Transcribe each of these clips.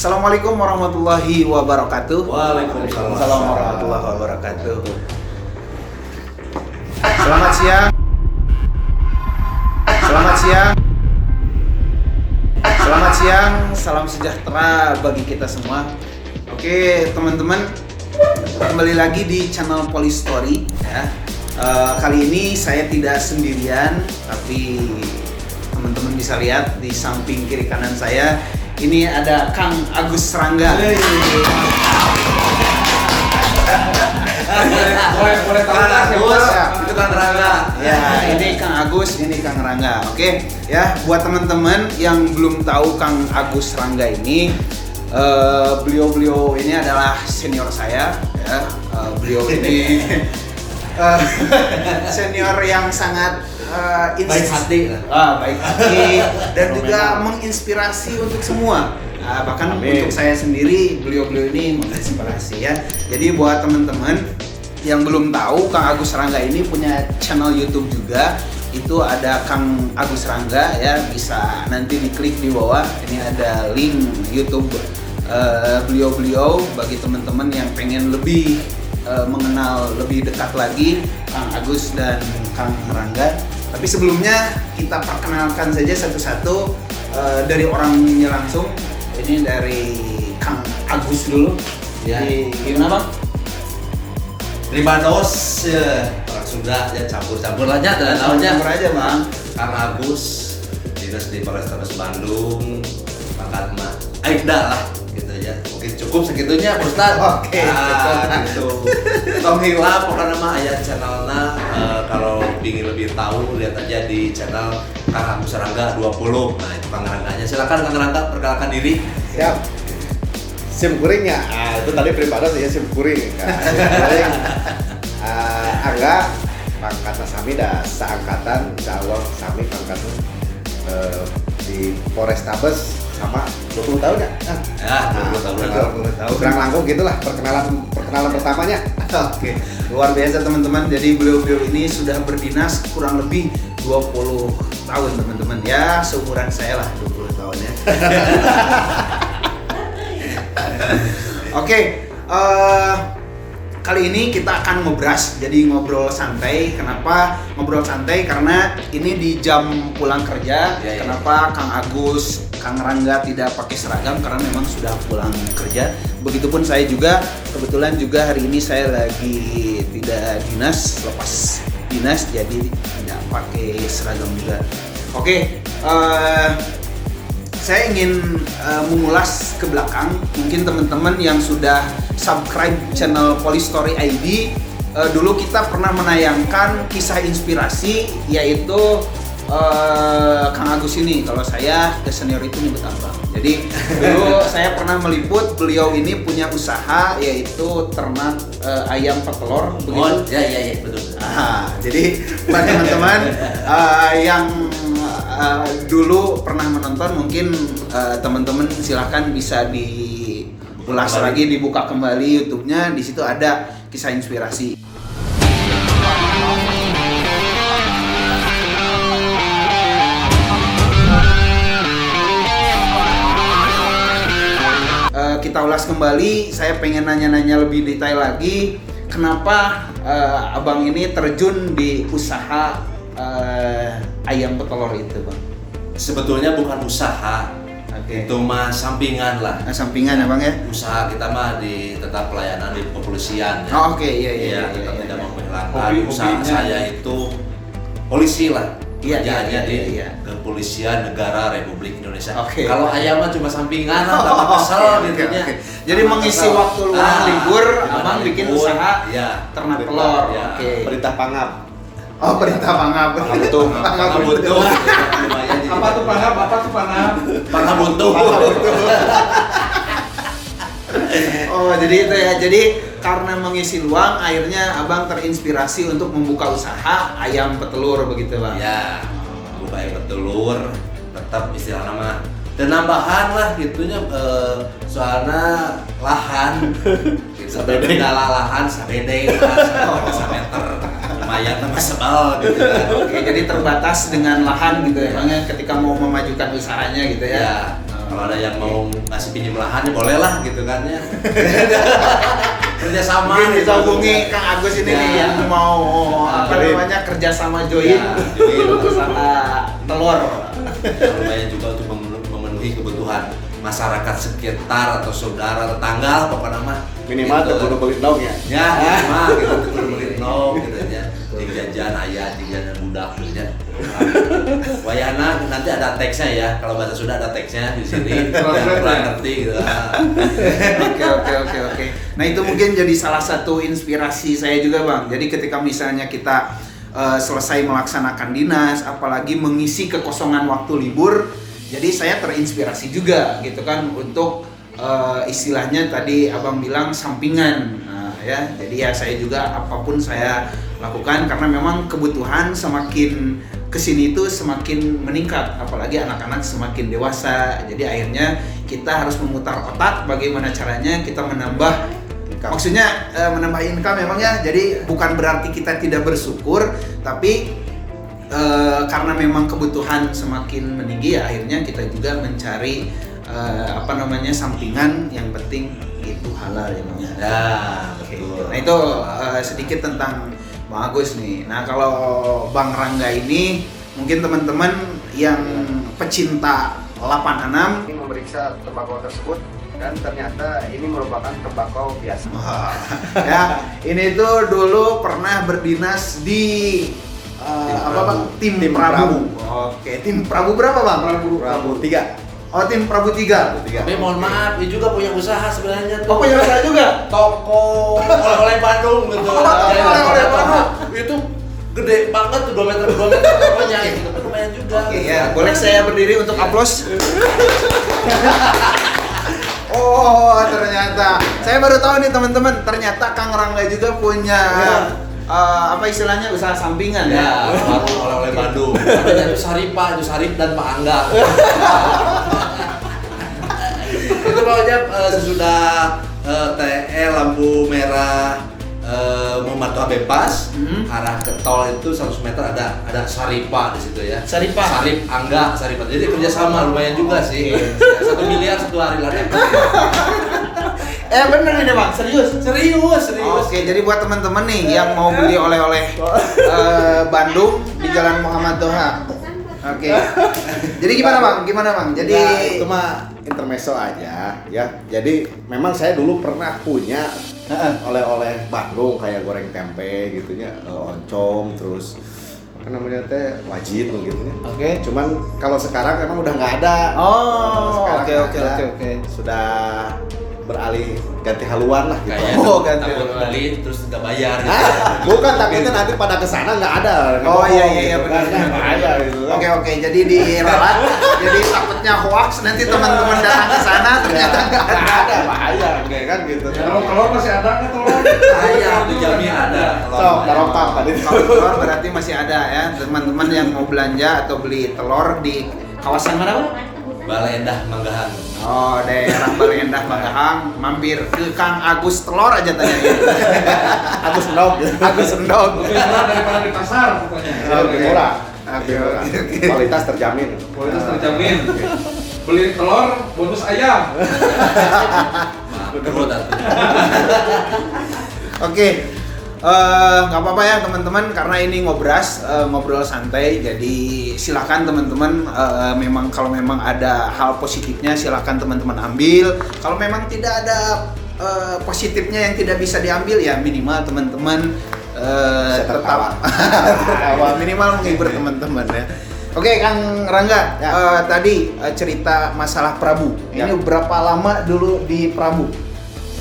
Assalamualaikum warahmatullahi wabarakatuh. Waalaikumsalam warahmatullahi wabarakatuh. Selamat siang. Selamat siang. Selamat siang. Salam sejahtera bagi kita semua. Oke, teman-teman, kembali lagi di channel Polistory ya. Kali ini saya tidak sendirian, tapi teman-teman bisa lihat di samping kiri kanan saya ini ada Kang Agus Rangga. Boleh tahu Kang Agus, itu Kang Rangga. Ya, ini Kang Agus, ini Kang Rangga. Oke, ya buat teman-teman yang belum tahu Kang Agus Rangga ini, beliau ini adalah senior saya. Ya, beliau ini senior yang sangat Baik hati, baik hati dan juga menginspirasi untuk semua. Bahkan untuk saya sendiri, beliau ini menginspirasi ya. Jadi buat teman-teman yang belum tahu, Kang Agus Rangga ini punya channel YouTube juga. Itu ada Kang Agus Rangga ya, bisa nanti diklik di bawah. Ini ada link YouTube beliau bagi teman-teman yang pengen lebih mengenal lebih dekat lagi Kang Agus dan Kang Rangga. Tapi sebelumnya kita perkenalkan saja satu-satu dari orangnya langsung. Ini dari Kang Agus dulu. Ya. Gimana Bang? Primados ya, orang Sunda ya campur-campur aja dan namanya. Campur aja Bang. Kang Agus, dinas di Polrestabes Bandung, pangkat mah Aibda lah gitu ya. Mungkin cukup segitunya Pak Ustaz. Oke, cukup. Gitu. Tong hilap pokoknya mah aya channelna, kalau ingin lebih tahu lihat aja di channel Kang Agus Rangga 20. Nah, itu Kang Rangganya. Silakan Kang Rangga perkenalkan diri. Siap. SIM kuringnya, itu tadi Primados ya SIM kuring. SIM kuring. Angga pangkatna sami dah seangkatan, insyaallah sami pangkatna di Polrestabes sama 20 tahun ya. Ya, 20 tahun. 20 tahun. Kurang langkung gitulah perkenalan pertamanya. Oke, luar biasa teman-teman. Jadi beliau ini sudah berdinas kurang lebih 20 tahun teman-teman. Ya, seumuran saya lah 20 tahun ya. Oke, kali ini kita akan ngobras, jadi ngobrol santai. Kenapa ngobrol santai? Karena ini di jam pulang kerja. Ya. Kenapa Kang Agus, Kang Rangga tidak pakai seragam? Karena memang sudah pulang kerja. Begitupun saya juga, kebetulan juga hari ini saya lagi tidak dinas, lepas dinas, jadi tidak pakai seragam juga. Oke, saya ingin mengulas ke belakang. Mungkin teman-teman yang sudah subscribe channel Polistory ID, dulu kita pernah menayangkan kisah inspirasi, yaitu Kang Agus ini. Kalau saya ke senior itu nyebut abang. Jadi dulu saya pernah meliput beliau ini punya usaha, yaitu ternak ayam petelur. Begitu? Ya, betul. Jadi buat teman-teman yang dulu pernah menonton, mungkin teman-teman silahkan bisa diulas lagi, dibuka kembali YouTube-nya. Di situ ada kisah inspirasi. Kita ulas kembali. Saya pengen nanya-nanya lebih detail lagi. Kenapa abang ini terjun di usaha ayam petelur itu, Bang? Sebetulnya bukan usaha, itu mah sampingan lah. Sampingan ya, Bang ya? Usaha kita mah di tetap pelayanan di kepolisian. Ya. Oh, oke, iya. Tetap tidak mau menghilangkan. Usaha saya itu polisi lah. Kerjaannya di Kepolisian Negara Republik Indonesia. Kalau ayam mah cuma sampingan, tambah kesel gitu ya. Jadi mengisi waktu luang libur, abang bikin usaha ternak telur. Ya. Oke. Perintah Pangap. Oh, perintah pangap. Pangap butuh. Apa tuh panah? Pangap butuh. Oh, jadi itu ya. Jadi karena mengisi luang, akhirnya abang terinspirasi untuk membuka usaha ayam petelur, begitu Bang? Ya, buka ayam petelur, tetap istilah nama penambahan lah gitunya, soalnya lahan sabede lahan sabede meter lumayan tambah sebal gitu kan. Oke, jadi terbatas dengan lahan gitu ya Bang ya, ketika mau memajukan usahanya gitu ya. Ya, Kalau ada yang mau ngasih pinjam lahan ya boleh lah gitu kan ya. Kerjasama. Mungkin bisa hubungi Kang Agus ini nih yang mau kerjasama join usaha telur. Lumayan juga untuk memenuhi kebutuhan masyarakat sekitar atau saudara tetangga pokoknya mah Minimal gitu. tuh kudu nong ya. Ya, mah gitu kudu beli nong gitu ya. Jeung jajan aya, jeung jajan budak gitu ya. Wayana nanti ada teksnya ya. Kalau bahasa Sunda ada teksnya di sini. Yang kurang ngerti gitu. Oke. Nah itu mungkin jadi salah satu inspirasi saya juga Bang. Jadi ketika misalnya kita selesai melaksanakan dinas, apalagi mengisi kekosongan waktu libur, jadi saya terinspirasi juga gitu kan untuk istilahnya tadi Abang bilang sampingan. Nah, ya, jadi ya saya juga apapun saya lakukan karena memang kebutuhan semakin kesini itu semakin meningkat, apalagi anak-anak semakin dewasa. Jadi akhirnya kita harus memutar otak bagaimana caranya kita menambah income. Maksudnya menambah income memang ya. Jadi bukan berarti kita tidak bersyukur, tapi karena memang kebutuhan semakin meninggi ya akhirnya kita juga mencari sampingan yang penting itu halal ya Bang. Ya, betul. Nah itu sedikit tentang Bang Agus nih. Nah kalau Bang Rangga ini mungkin teman-teman yang pecinta 86 Ini memeriksa tembakau tersebut dan ternyata ini merupakan tembakau biasa. ya ini tuh dulu pernah berdinas di tim Prabu. Oke, tim Prabu berapa Bang? Prabu 3. Oh, tim Prabu 3. Tapi mohon maaf, dia juga punya usaha sebenarnya tuh. Oh, punya usaha juga? Toko oleh-oleh Bandung gitu. Oleh-oleh Bandung. Itu gede banget tuh 2 meter tokonya gitu. Tapi lumayan juga. Oke, ya. Boleh saya berdiri untuk aplaus? Oh, ternyata. Saya baru tahu nih teman-teman, ternyata Kang Rangga juga punya istilahnya usaha sampingan ya. Warung oleh-oleh Bandung. Namanya itu Sarip dan Pak Angga. Itu pokoknya sesudah TE lampu merah Muhammad Toha bebas arah ke tol itu 100 meter ada Saripa di situ ya. Sarip Angga Saripa. Jadi kerjasama lumayan juga sih. 1 miliar 1 hari lah. Bener ini Bang, serius. Serius. Oke, jadi buat teman-teman nih yang mau beli oleh-oleh Bandung di Jalan Muhammad Toha. Oke. Jadi gimana Bang? Jadi Ya, itu mah intermezzo aja ya. Jadi memang saya dulu pernah punya oleh-oleh Bandung kayak goreng tempe gitu ya, oncom, terus apa namanya teh wajib gitu ya. Oke. Cuman kalau sekarang emang udah nggak ada. Oh, Sekarang oke. nggak ada. Sudah beralih ganti haluan lah gitu. Kayak ganti takut haluan. beli terus nggak bayar gitu. Bukan, takutnya nanti pada kesana nggak ada. Oh iya gitu benar. kan. Bahaya gitu kan. Oke, jadi diralat. Jadi takutnya hoax nanti teman-teman datang ke sana ternyata nggak ada. Bahaya kayak kan gitu. Kalau telur masih ada nggak telur? Ayam dijamin ada. So, barokah tadi. Kalau telur berarti masih ada ya teman-teman yang mau belanja atau beli telur di kawasan mana Bang? Balai Endah Manggahan. Oh, daerah Balai Endah Manggahan, mampir ke Kang Agus Telur aja tanya. Agus Endog. Lebih murah daripada di pasar pokoknya. Lebih murah. Oke. Kualitas terjamin. Kualitas terjamin. Beli telur bonus ayam. Perut atuh. Oke, nggak apa-apa ya teman-teman karena ini ngobrol santai. Jadi silakan teman-teman kalau memang ada hal positifnya silakan teman-teman ambil. Kalau memang tidak ada positifnya yang tidak bisa diambil ya minimal teman-teman tetap tertawa minimal menghibur teman-teman ya. Oke Kang Rangga, tadi cerita masalah Prabu. Ya. Ini berapa lama dulu di Prabu?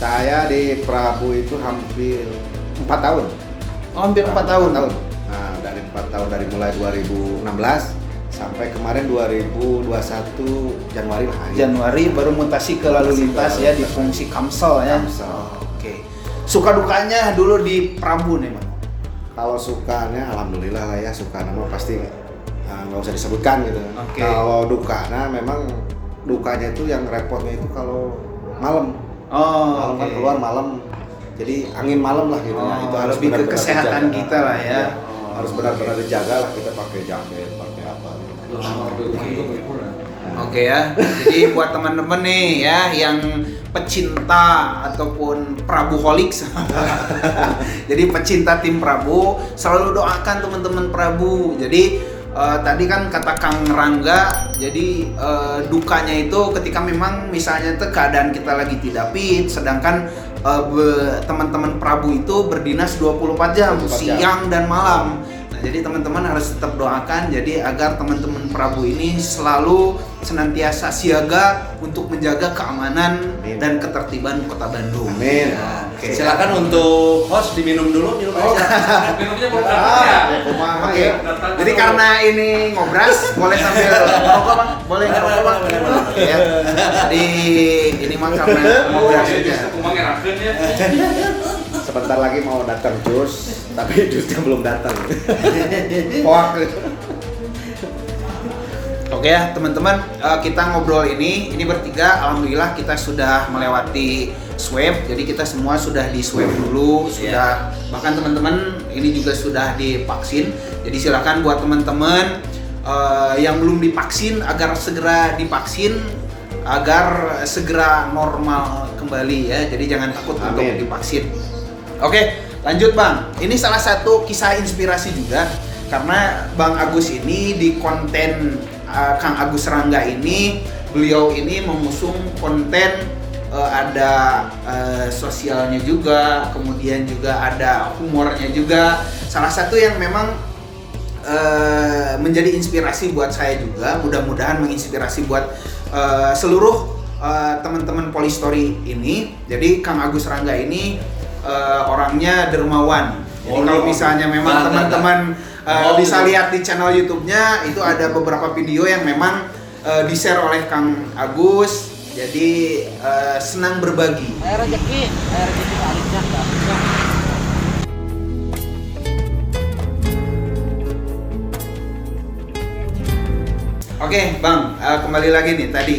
Saya di Prabu itu hampir 4 tahun. Oh, hampir 4 tahun. Nah, dari 4 tahun dari mulai 2016 sampai kemarin 2021 Januari lah. Januari baru mutasi ke lalu lintas ya di fungsi Kamsel ya. Oke. Suka dukanya dulu di Prabu nih, Bang. Kalau sukanya alhamdulillah lah ya, sukanya mah pasti nggak usah disebutkan gitu. Oke. Kalau dukanya memang dukanya itu yang repotnya itu kalau malam. Oh, Malam kan keluar malam. Jadi angin malam lah gitu ya. Itu harus lebih ke benar-benar kesehatan dijaga. kita lah ya. Harus benar-benar dijaga lah, kita pakai jaket, pakai apa gitu. Oke ya. Jadi buat teman-teman nih ya yang pecinta ataupun Prabuholics. Jadi pecinta tim Prabu, selalu doakan teman-teman Prabu. Jadi tadi kan kata Kang Rangga, jadi dukanya itu ketika memang misalnya tuh keadaan kita lagi tidak fit, sedangkan teman-teman Prabu itu berdinas 24 jam, siang dan malam. Nah, jadi teman-teman harus tetap doakan jadi agar teman-teman Prabu ini selalu senantiasa siaga untuk menjaga keamanan dan ketertiban Kota Bandung. Amin. Ya, oke. Silakan untuk host diminum dulu minumnya. Minumnya mau berapa ya? Oke. Jadi karena ini ngobras, boleh sambil ngerokok Bang? Boleh ngerokok Bang? Oke ya. Jadi ini mah karena ngobras aja. Kumang ngerakeun ya. Sebentar lagi mau datang jus, tapi jusnya belum datang. Hoak. Oke ya teman-teman, kita ngobrol ini bertiga, alhamdulillah kita sudah melewati swab, jadi kita semua sudah di swab dulu, sudah bahkan teman-teman ini juga sudah divaksin. Jadi silakan buat teman-teman yang belum divaksin agar segera divaksin agar segera normal kembali ya. Jadi jangan takut untuk divaksin. Oke, lanjut Bang. Ini salah satu kisah inspirasi juga karena Bang Agus ini di konten Kang Agus Rangga ini, beliau ini mengusung konten ada sosialnya juga, kemudian juga ada humornya juga. Salah satu yang memang menjadi inspirasi buat saya juga, mudah-mudahan menginspirasi buat seluruh teman-teman Polistory ini. Jadi Kang Agus Rangga ini orangnya dermawan. Jadi kalau misalnya memang teman-teman bisa lihat di channel YouTube-nya itu ada beberapa video yang memang di-share oleh Kang Agus. Jadi senang berbagi. Air rezeki aliknya enggak. Oke, Bang, kembali lagi nih tadi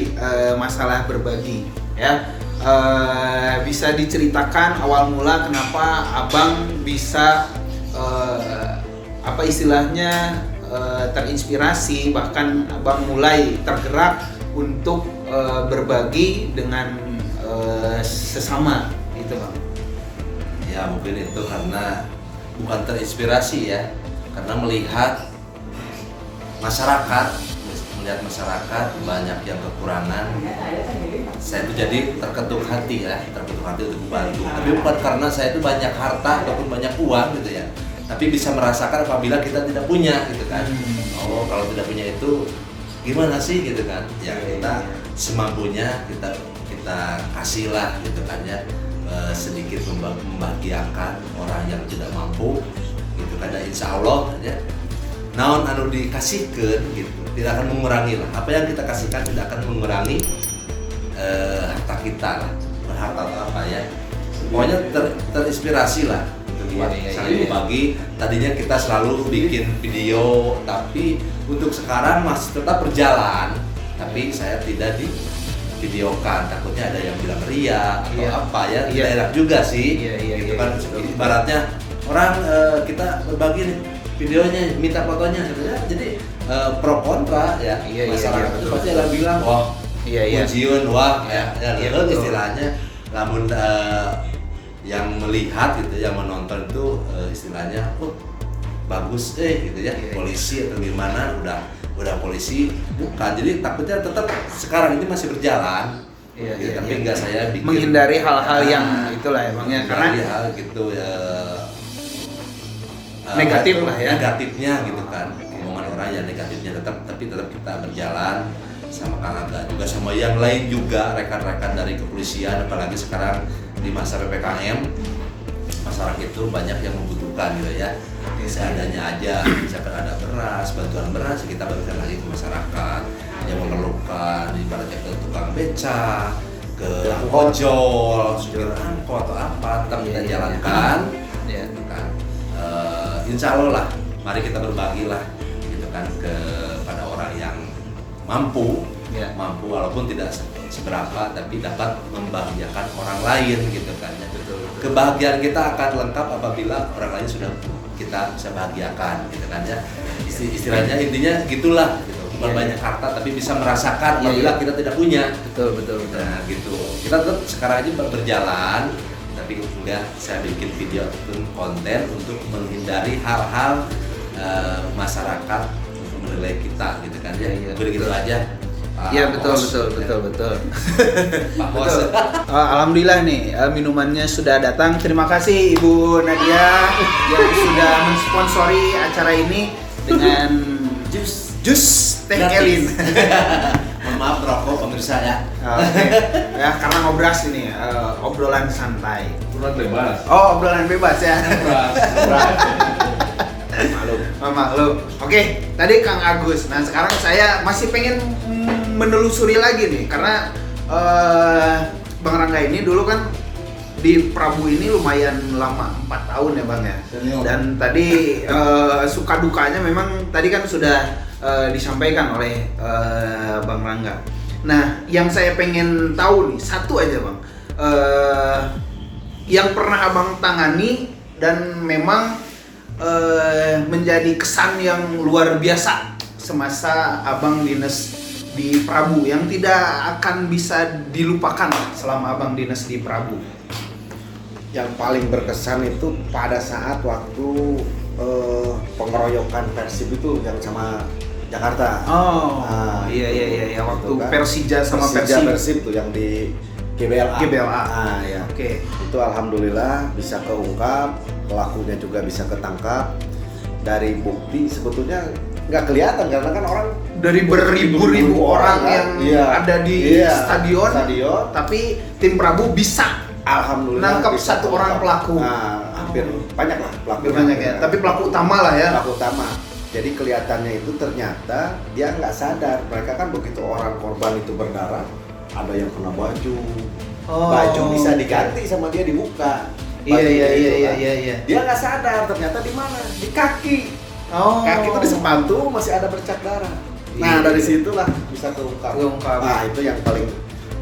masalah berbagi ya. Bisa diceritakan awal mula kenapa Abang bisa apa istilahnya terinspirasi, bahkan Abang mulai tergerak untuk berbagi dengan sesama gitu Bang. Ya mungkin itu karena bukan terinspirasi ya, karena melihat masyarakat banyak yang kekurangan. Saya itu jadi terketuk hati untuk membantu. Tapi bukan karena saya itu banyak harta ataupun banyak uang gitu ya, tapi bisa merasakan apabila kita tidak punya gitu kan. Oh kalau tidak punya itu gimana sih gitu kan? Ya kita semampunya kita kasihlah gitu kan ya, sedikit membahagiakan orang yang tidak mampu gitu kan. Ya, insya Allah ya naon anu dikasihkan gitu tidak akan mengurangi lah, apa yang kita kasihkan tidak akan mengurangi harta kita lah, harta atau apa ya, pokoknya terinspirasi lah buat saling berbagi. Tadinya kita selalu bikin video, tapi untuk sekarang masih tetap berjalan, tapi saya tidak di videokan, takutnya ada yang bilang ria atau apa ya, tidak enak juga sih, gitu kan. Ibaratnya orang kita berbagi nih videonya, minta fotonya gitu ya, jadi pro kontra ya, masyarakat itu pasti akan bilang wah ujian wah ya istilahnya, namun yang melihat gitu, yang menonton itu istilahnya bagus gitu ya, polisi atau gimana, udah polisi bukan, jadi takutnya tetap sekarang ini masih berjalan. Tapi enggak, saya bikin menghindari hal-hal yang itulah emangnya, karena hal gitu ya negatif lah ya, negatifnya gitu kan, omongan orang ya negatifnya tapi tetap kita berjalan sama Kang Aga juga, sama yang lain juga, rekan-rekan dari kepolisian, apalagi sekarang di masa PPKM masyarakat itu banyak yang membutuhkan gitu ya, seadanya aja, misalkan ada beras, bantuan beras, kita berikan lagi ke masyarakat yang memerlukan, ibaratnya ke tukang beca, ke ojol, supir angkot atau apa, tetap kita jalankan, gitu kan. Insya Allah lah, mari kita berbagi lah, gitu kan, kepada orang yang mampu, walaupun tidak seberapa, tapi dapat membahagiakan orang lain, gitu kan. Kebahagiaan kita akan lengkap apabila orang lain sudah kita bisa bahagiakan, gitu kan ya. Istilahnya intinya gitulah, gitu. banyak harta tapi bisa merasakan apabila kita tidak punya. Betul. Nah gitu. Kita tetap sekarang aja berjalan, tapi enggak saya bikin video ataupun konten untuk menghindari hal-hal masyarakat untuk menilai kita gitu kan ya. Begitu aja. Iya betul. Pak Bos. Alhamdulillah nih minumannya sudah datang. Terima kasih Ibu Nadia yang sudah mensponsori acara ini dengan jus teh Elin. Mohon maaf rokok pemirsa ya. Oke. Ya karena ngobras ini obrolan santai. Bulan bebas. Oh obrolan bebas ya. Beras. Maklum. Oke, tadi Kang Agus. Nah sekarang saya masih pengen menelusuri lagi nih karena Bang Rangga ini dulu kan di Prabu ini lumayan lama, 4 tahun ya Bang ya. Senior. Dan tadi suka dukanya memang tadi kan sudah disampaikan oleh Bang Rangga. Nah, yang saya pengen tahu nih satu aja Bang, yang pernah Abang tangani dan memang menjadi kesan yang luar biasa semasa Abang dinas di Prabu yang tidak akan bisa dilupakan selama Abang dinas di Prabu. Yang paling berkesan itu pada saat waktu pengeroyokan Persib itu yang sama Jakarta. Oh, Nah, iya waktu itu kan. Persija sama Persib tuh yang di GBLA. GBLA. Ya. Oke. Itu alhamdulillah bisa keungkap, pelakunya juga bisa ketangkap. Dari bukti sebetulnya nggak kelihatan karena kan orang Dari beribu-ribu orang yang ada di stadion, tapi tim Prabu bisa alhamdulillah nangkap bisa satu orang pelaku. Nah, hampir banyak lah pelaku. Banyak ya. Tapi pelaku utama lah ya. Pelaku utama. Jadi kelihatannya itu ternyata dia nggak sadar. Mereka kan begitu orang korban itu berdarah, ada yang kena baju. Baju bisa diganti sama dia dibuka. Iya. Dia nggak sadar ternyata di mana? Di kaki. Oh. Kaki itu di sepatu masih ada bercak darah. Nah dari situlah bisa keungkap. Nah itu yang paling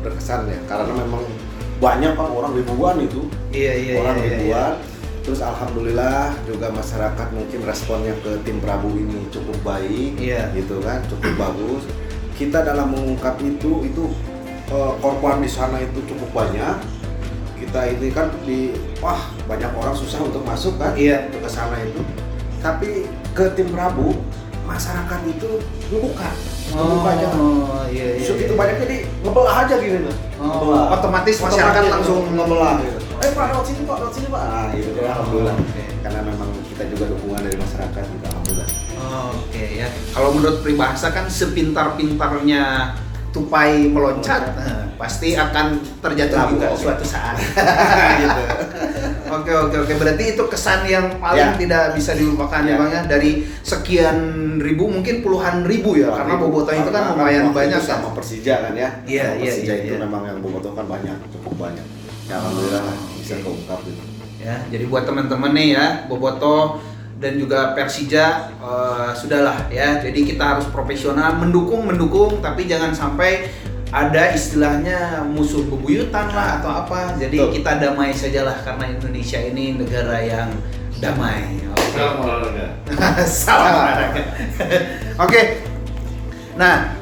berkesan ya, karena memang banyak kan orang ribuan itu. Iya. Ribuan. Terus alhamdulillah juga masyarakat mungkin responnya ke tim Prabu ini cukup baik, gitu kan, cukup bagus. Kita dalam mengungkap itu korban di sana itu cukup banyak. Kita ini kan banyak orang susah untuk masuk kan, untuk ke sana itu. Tapi ke tim Prabu masyarakat itu ngebuka aja. Iya. Itu banyak jadi ngebelah aja gini tuh. Otomatis masyarakat langsung ngebelah gitu. Pak, lewat sini Pak. Nah, gitu kan alhamdulillah. Oke. Karena memang kita juga dukungan dari masyarakat juga alhamdulillah. Oke ya. Kalau menurut peribahasa kan sepintar-pintarnya tupai meloncat, pasti akan terjatuh juga suatu saat. Gitu. Oke. Berarti itu kesan yang paling tidak bisa dilupakan ya Bang ya. Dari sekian ribu mungkin puluhan ribu ya, karena bobotoh itu kan lumayan banyak kan. Sama Persija kan ya. Iya. Persija itu memang yang bobotoh kan cukup banyak. Ya alhamdulillah bisa keungkap gitu. Ya, jadi buat teman-teman nih ya, bobotoh dan juga Persija sudahlah ya. Jadi kita harus profesional, mendukung tapi jangan sampai ada istilahnya musuh bebuyutan lah atau apa. Jadi kita damai sajalah karena Indonesia ini negara yang damai. Salam olahraga. Salam olahraga. Oke. Nah,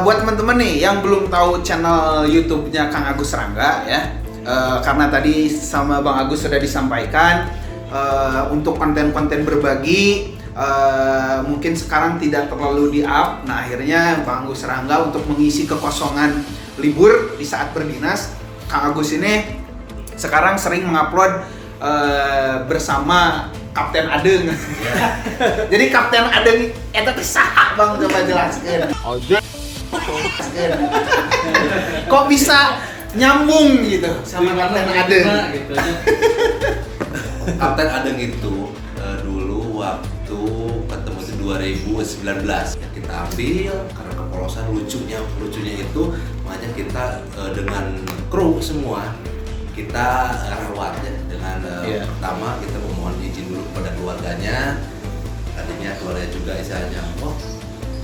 buat teman-teman nih yang belum tahu channel YouTube-nya Kang Agus Rangga ya. Karena tadi sama Bang Agus sudah disampaikan untuk konten-konten berbagi mungkin sekarang tidak terlalu di-up. Nah, akhirnya Bang Agus Rangga untuk mengisi kekosongan libur di saat berdinas, Kang Agus ini sekarang sering mengupload bersama Kapten Adeng. Jadi Kapten Adeng itu saha Bang, coba jelaskan. Kok bisa nyambung gitu sama Kapten Adeng? Gitu. Kapten Adeng itu dulu waktu ketemu itu 2019 ya, kita ambil karena kepolosan lucunya itu makanya kita dengan kru semua kita rawat ya dengan pertama kita memohon izin dulu kepada keluarganya. Tadinya keluarga juga istilahnya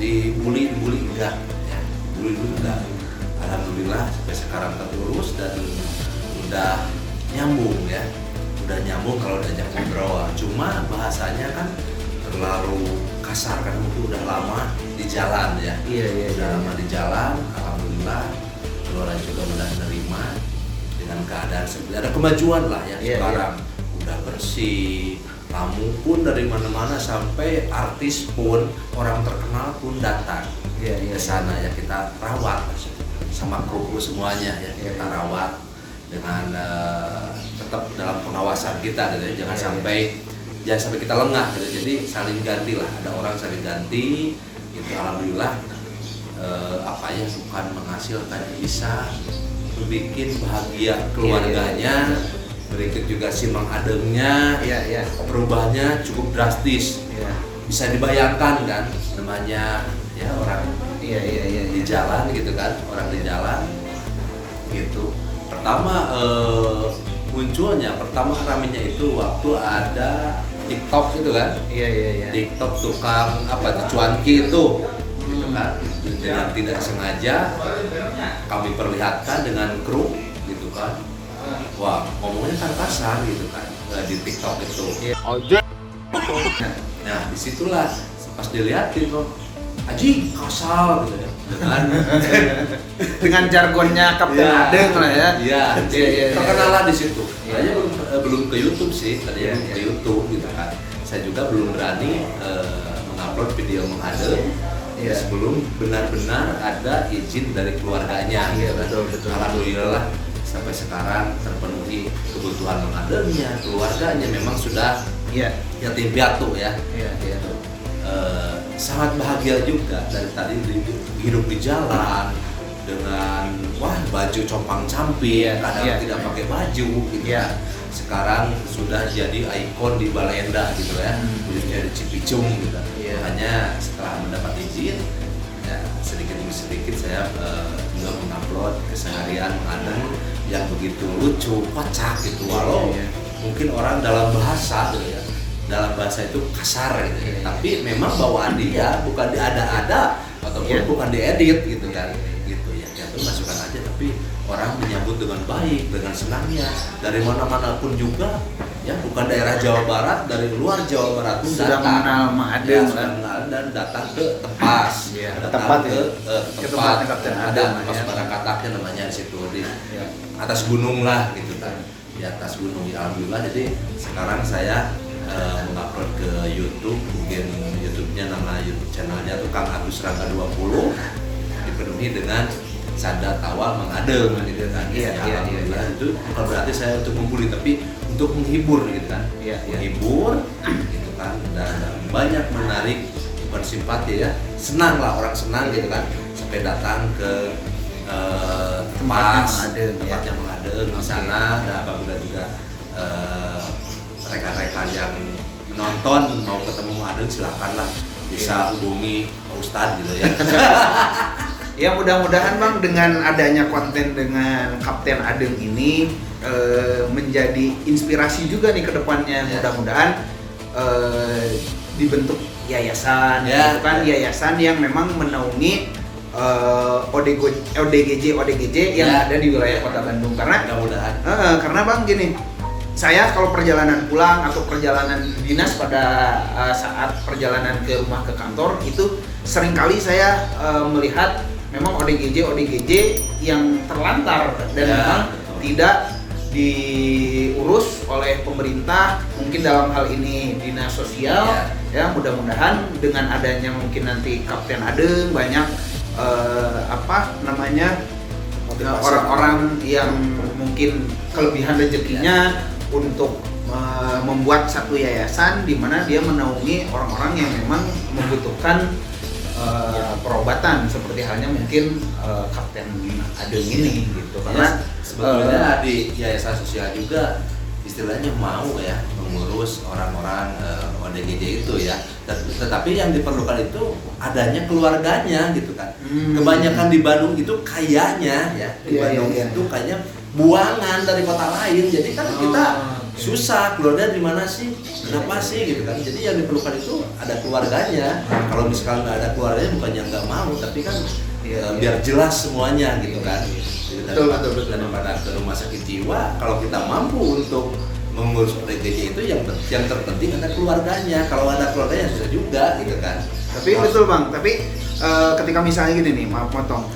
dibully enggak ya, enggak. Alhamdulillah sampai sekarang terurus dan udah nyambung ya. Udah nyambung kalau diajak ngobrol, cuma bahasanya kan terlalu kasar karena mungkin udah lama di jalan ya. Udah lama di jalan, alhamdulillah keluarga juga udah menerima dengan keadaan seperti ada kemajuan lah ya sekarang. Udah bersih, tamu pun dari mana-mana sampai artis pun, orang terkenal pun datang ke sana ya, kita rawat sama kru semuanya ya, kita rawat dengan tetap dalam pengawasan kita gitu ya. Jangan sampai kita lengah gitu. Jadi saling ganti lah, ada orang saling ganti itu alhamdulillah bukan menghasilkan, bisa bikin bahagia keluarganya. Berikut juga si Mang Adengnya, perubahannya cukup drastis. Bisa dibayangkan kan, namanya ya orang di jalan gitu kan, orang di jalan gitu. Pertama pertama ramenya itu waktu ada TikTok gitu kan. TikTok tukang cuanki itu gitu kan. Dengan tidak sengaja kami perlihatkan dengan kru gitu kan. Wah, ngomongnya kan kasar gitu kan di TikTok itu. Nah, disitulah pas dilihatin loh, Aji kasar gitu ya. Dengan jargonnya Kapten Adeng lah ya. Iya. Terkenal di situ. Saya belum ke YouTube sih, tadinya ke YouTube gitu kan. Saya juga belum berani mengupload video Mang Adeng sebelum benar-benar ada izin dari keluarganya. Betul. Alhamdulillah sampai sekarang terpenuhi kebutuhan Mang Adengnya, keluarganya memang sudah yatim piatu ya. Sangat bahagia juga dari tadi hidup di jalan dengan baju compang camping, kadang tidak pakai baju gitu kan. Sekarang sudah jadi ikon di Balenda gitu ya, khususnya di Cipicung gitu. Hanya setelah mendapat izin ya sedikit demi sedikit saya juga mengupload keseharian Mang Adeng yang begitu lucu, kocak gitu. Walau mungkin orang dalam bahasa itu kasar gitu tapi memang bawaan dia bukan diada-ada ataupun bukan diedit gitu kan gitu ya. Itu masukan aja tapi orang menyambut dengan baik, dengan senangnya dari mana-mana pun juga ya, bukan daerah Jawa Barat, dari luar Jawa Barat pun sudah mengenal Mang Adeng dan datang ke Tepas, datang ke tempat Kapten Adeng, Tepas Barakataknya namanya di situ di atas gunung lah gitu kan, di atas gunung. Alhamdulillah jadi sekarang saya mengupload ke YouTube, mungkin YouTube-nya nama YouTube channelnya Tukang Agus Rangga 20, dipenuhi dengan canda tawa Mang Adeng gitu kan. Alhamdulillah itu bukan berarti saya untuk membuli tapi untuk menghibur gitu kan. Menghibur gitu kan dan banyak menarik bukan simpati ya, senang lah, orang senang gitu kan sampai datang ke tempatnya Mang Adeng di sana. Dan apabila juga rekan-rekan yang menonton mau ketemu Mang Adeng silakanlah bisa hubungi Pak Ustadz gitu ya. Ya mudah-mudahan Bang dengan adanya konten dengan Kapten Adeng ini menjadi inspirasi juga nih ke depannya. Mudah-mudahan dibentuk yayasan gitu kan, yayasan yang memang menaungi ODGJ yang ada di wilayah Kota Bandung. Karena Bang gini, saya kalau perjalanan pulang atau perjalanan dinas pada saat perjalanan ke rumah ke kantor itu seringkali saya melihat memang ODGJ yang terlantar dan memang tidak diurus oleh pemerintah, mungkin dalam hal ini dinas sosial. Ya mudah-mudahan dengan adanya mungkin nanti Kapten Adeng banyak orang-orang yang mungkin kelebihan rezekinya untuk membuat satu yayasan di mana dia menaungi orang-orang yang memang membutuhkan perobatan seperti halnya mungkin Kapten Adeng ini gitu. Karena sebetulnya di yayasan sosial juga istilahnya mau ya mengurus orang-orang ODGJ itu ya. Tetapi yang diperlukan itu adanya keluarganya gitu kan. Kebanyakan di Bandung itu kayaknya ya, di Bandung itu kayaknya buangan dari kota lain. Jadi kan kita susah, keluarga di mana sih? Kenapa sih gitu kan? Jadi yang diperlukan itu ada keluarganya. Kalau misalkan nggak ada keluarganya bukannya nggak mau, tapi kan biar jelas semuanya gitu kan. Betul. Daripada ke rumah sakit jiwa, kalau kita mampu untuk mengurus ODGJ itu yang terpenting ada keluarganya. Kalau ada keluarganya susah juga gitu kan. Tapi betul Bang, tapi ketika misalnya gini nih, maaf potong.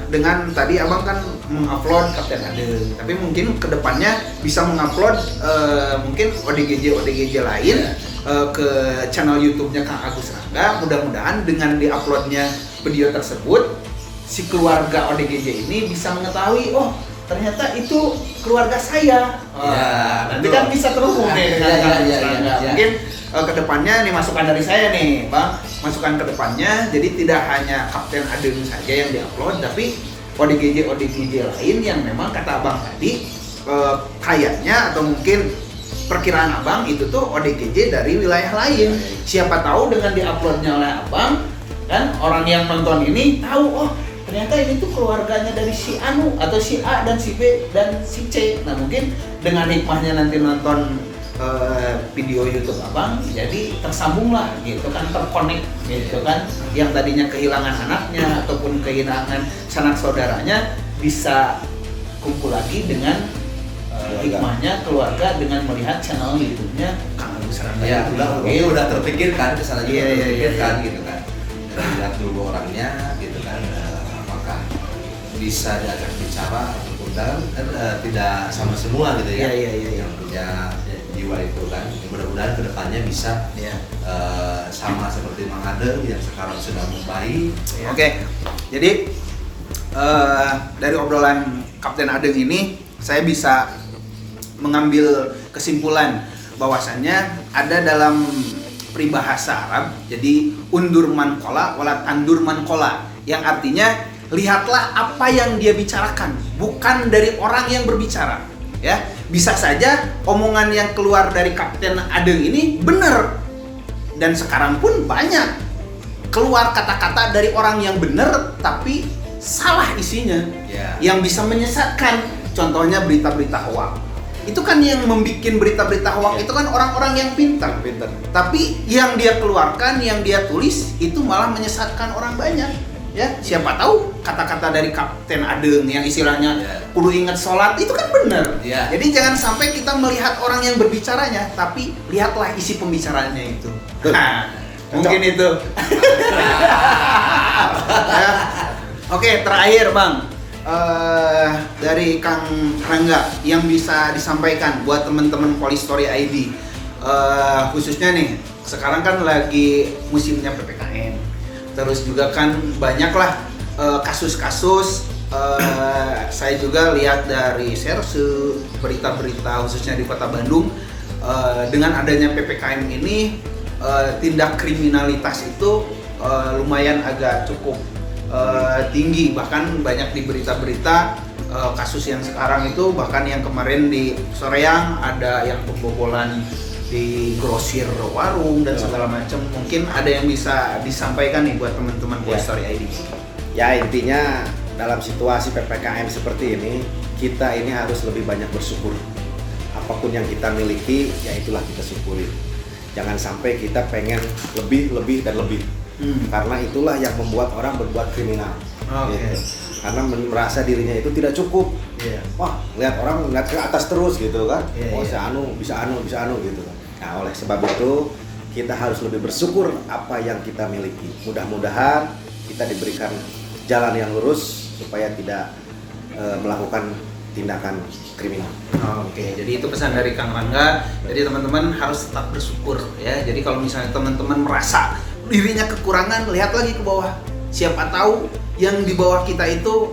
Dengan tadi abang kan mengupload Kapten Adeng, tapi mungkin kedepannya bisa mengupload mungkin ODGJ lain ke channel YouTube-nya Kang Agus Rangga. Mudah-mudahan dengan diuploadnya video tersebut, si keluarga ODGJ ini bisa mengetahui, oh ternyata itu keluarga saya. Nanti kan bisa terhubung nih dengan Kang Agus Rangga. Mungkin kedepannya nih masukan dari saya nih Bang, masukan kedepannya jadi tidak hanya Kapten Adeng saja yang diupload, tapi ODGJ lain yang memang kata abang tadi kayaknya atau mungkin perkiraan abang itu tuh ODGJ dari wilayah lain. Siapa tahu dengan diuploadnya oleh abang kan orang yang nonton ini tahu, oh ternyata ini tuh keluarganya dari si Anu atau si A dan si B dan si C. Nah mungkin dengan hikmahnya nanti nonton video YouTube abang, jadi tersambunglah gitu kan, terkonek gitu kan, yang tadinya kehilangan anaknya ataupun kehilangan sanak saudaranya bisa kumpul lagi dengan hikmahnya keluarga dengan melihat channel YouTube-nya Kang Agus Rangga. Ya udah terpikirkan kesana juga terpikirkan gitu kan. Lihat dulu orangnya gitu kan, apakah bisa diajak bicara ataupun tidak sama semua gitu ya. Yang punya jiwa itu kan, mudah-mudahan kedepannya bisa sama seperti Mang Adeng yang sekarang sudah membaik. Oke, jadi dari obrolan Kapten Adeng ini saya bisa mengambil kesimpulan bahwasannya ada dalam peribahasa Arab, jadi undur man kola wala tandur man kola, yang artinya lihatlah apa yang dia bicarakan, bukan dari orang yang berbicara. Ya, bisa saja omongan yang keluar dari Kapten Adeng ini benar, dan sekarang pun banyak keluar kata-kata dari orang yang benar tapi salah isinya, yang bisa menyesatkan. Contohnya berita-berita hoax. Itu kan yang membuat berita-berita hoax itu kan orang-orang yang pintar. Tapi yang dia keluarkan, yang dia tulis itu malah menyesatkan orang banyak. Ya, siapa tahu kata-kata dari Kapten Adeng yang istilahnya kudu ingat sholat itu kan benar. Jadi jangan sampai kita melihat orang yang berbicaranya, tapi lihatlah isi pembicaranya itu. Nah, mungkin itu. Ya. Oke, terakhir Bang, dari Kang Rangga yang bisa disampaikan buat teman-teman Polistory ID, khususnya nih sekarang kan lagi musimnya PPKM. Terus juga kan banyaklah kasus-kasus, saya juga lihat dari Serse, berita-berita khususnya di Kota Bandung, dengan adanya PPKM ini tindak kriminalitas itu lumayan agak cukup tinggi, bahkan banyak di berita-berita kasus yang sekarang itu, bahkan yang kemarin di Soreang ada yang pembobolan di grosir warung dan segala macam. Mungkin ada yang bisa disampaikan nih buat teman-teman Polistory ID. Ya intinya dalam situasi PPKM seperti ini, kita ini harus lebih banyak bersyukur. Apapun yang kita miliki, ya itulah kita syukuri. Jangan sampai kita pengen lebih dan lebih. Karena itulah yang membuat orang berbuat kriminal. Gitu. Karena merasa dirinya itu tidak cukup. Wah, lihat orang ngeliat ke atas terus gitu kan. Bisa anu gitu kan. Nah, oleh sebab itu kita harus lebih bersyukur apa yang kita miliki. Mudah-mudahan kita diberikan jalan yang lurus supaya tidak melakukan tindakan kriminal. Oke, jadi itu pesan dari Kang Rangga. Jadi teman-teman harus tetap bersyukur ya. Jadi kalau misalnya teman-teman merasa dirinya kekurangan, lihat lagi ke bawah. Siapa tahu yang di bawah kita itu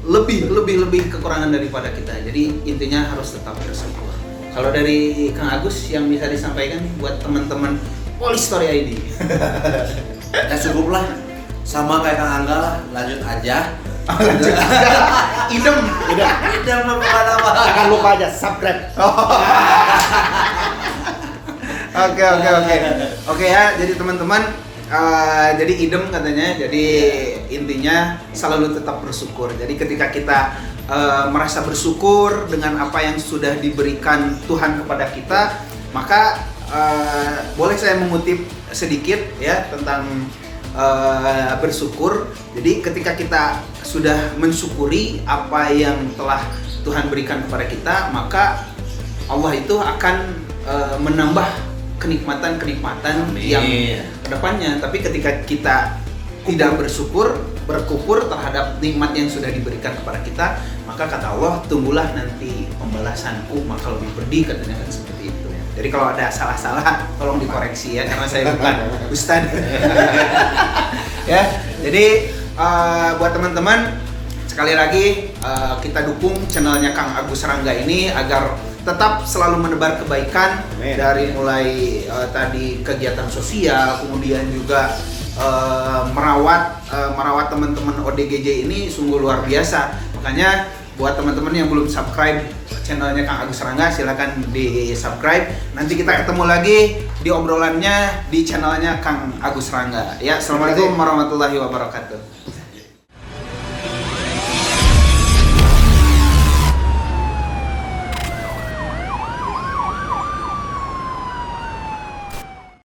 lebih kekurangan daripada kita. Jadi intinya harus tetap bersyukur. Kalau dari Kang Agus yang bisa disampaikan nih buat teman-teman Polistory ID. Ya cukuplah, sama kayak Kang Angga lah, lanjut aja. Idem apa? Jangan lupa aja subscribe. Oke ya, jadi teman-teman, jadi idem katanya. Jadi intinya selalu tetap bersyukur. Jadi ketika kita merasa bersyukur dengan apa yang sudah diberikan Tuhan kepada kita, maka boleh saya mengutip sedikit ya tentang bersyukur. Jadi ketika kita sudah mensyukuri apa yang telah Tuhan berikan kepada kita, maka Allah itu akan menambah kenikmatan-kenikmatan yang kedepannya. Tapi ketika kita tidak berkufur terhadap nikmat yang sudah diberikan kepada kita, maka kata Allah, tunggulah nanti pembalasanku maka lebih pedih, katanya kan seperti itu. Jadi kalau ada salah-salah tolong dikoreksi ya, karena saya bukan ustadz. Ya, jadi buat teman-teman sekali lagi kita dukung channelnya Kang Agus Rangga ini agar tetap selalu menebar kebaikan. Amin. Dari mulai tadi kegiatan sosial, kemudian juga merawat teman-teman ODGJ ini sungguh luar biasa. Makanya buat teman-teman yang belum subscribe channelnya Kang Agus Rangga, silakan di subscribe. Nanti kita ketemu lagi di obrolannya di channelnya Kang Agus Rangga. Ya, assalamualaikum warahmatullahi wabarakatuh.